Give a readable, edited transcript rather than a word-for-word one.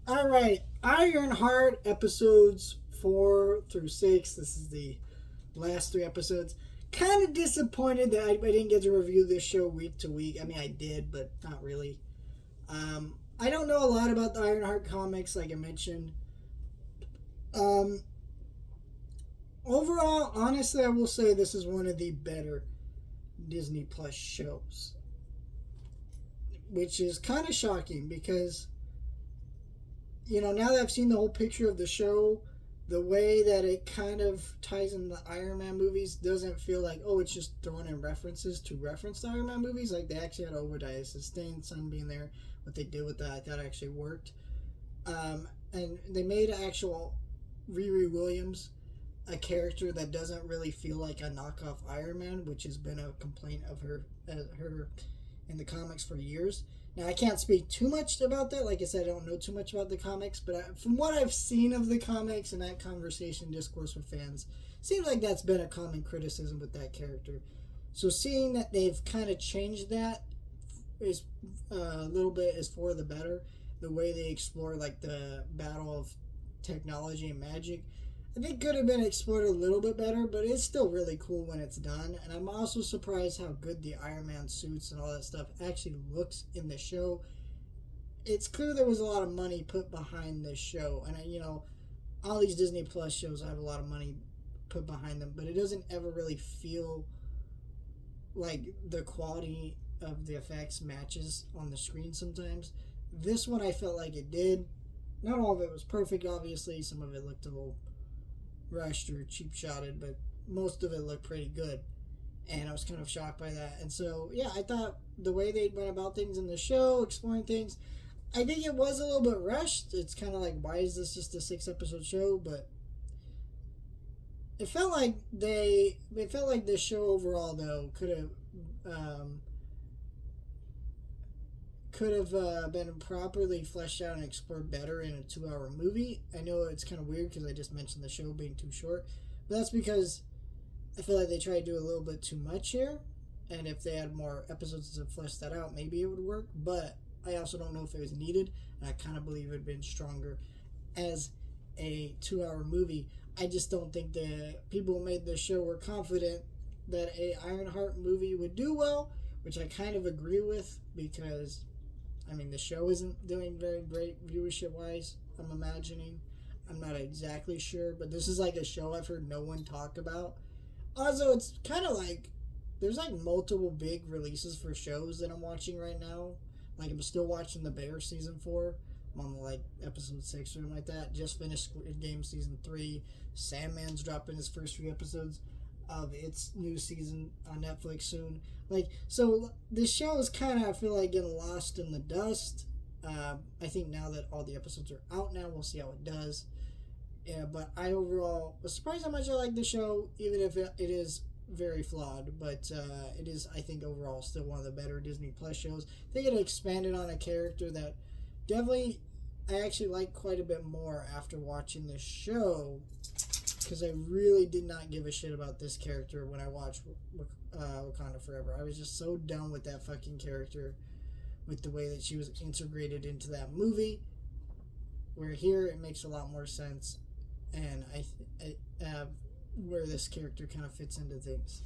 All right, Ironheart episodes 4 through 6. This is the last three episodes. Kind of disappointed that I didn't get to review this show week to week. I mean, I did, but not really. I don't know a lot about the Ironheart comics, like I mentioned. Um, Overall, honestly, I will say this is one of the better Disney Plus shows, which is kind of shocking because now that I've seen the whole picture of the show, the way that it kind of ties in the Iron Man movies doesn't feel like, oh, it's just throwing in references to reference the Iron Man movies. Like, they actually had Obadiah Sustain's son being there. What they did with that, I thought actually worked. And they made actual Riri Williams a character that doesn't really feel like a knockoff Iron Man, which has been a complaint of her in the comics for years. Now, I can't speak too much about that. Like I said, I don't know too much about the comics, but from what I've seen of the comics and that conversation discourse with fans, seems like that's been a common criticism with that character. So seeing that they've kind of changed that is a little bit is for the better. The way they explore like the battle of technology and magic, I think could have been explored a little bit better, but it's still really cool when it's done. And I'm also surprised how good the Iron Man suits and all that stuff actually looks in the show. It's clear there was a lot of money put behind this show, and all these Disney Plus shows have a lot of money put behind them, but it doesn't ever really feel like the quality of the effects matches on the screen sometimes. This one I felt like it did. Not all of it was perfect, obviously. Some of it looked a little rushed or cheap shotted, but most of it looked pretty good. And I was kind of shocked by that. And so, yeah, I thought the way they went about things in the show, exploring things, I think it was a little bit rushed. It's kind of like, why is this just a 6 episode show? But it felt like the show overall though um, could have been properly fleshed out and explored better in a 2 hour movie. I know it's kind of weird because I just mentioned the show being too short, but that's because I feel like they tried to do a little bit too much here. And if they had more episodes to flesh that out, maybe it would work. But I also don't know if it was needed, and I kind of believe it had been stronger as a 2 hour movie. I just don't think the people who made the show were confident that a Ironheart movie would do well, which I kind of agree with because I mean, the show isn't doing very great viewership wise, I'm imagining. I'm not exactly sure, but this is like a show I've heard no one talk about. Also, it's kind of like there's like multiple big releases for shows that I'm watching right now. Like, I'm still watching The Bear season 4. I'm on like episode 6 or something like that. Just finished Squid Game season 3. Sandman's dropping his first 3 episodes of its new season on Netflix soon. Like, so this show is kind of, I feel like, getting lost in the dust. I think now that all the episodes are out now, we'll see how it does. Yeah, but I overall was surprised how much I like the show, even if it is very flawed. But it is, I think, overall still one of the better Disney Plus shows. I think it expanded on a character that definitely I actually like quite a bit more after watching the show, because I really did not give a shit about this character when I watched Wakanda Forever. I was just so done with that fucking character, with the way that she was integrated into that movie. Where here it makes a lot more sense, and I where this character kind of fits into things.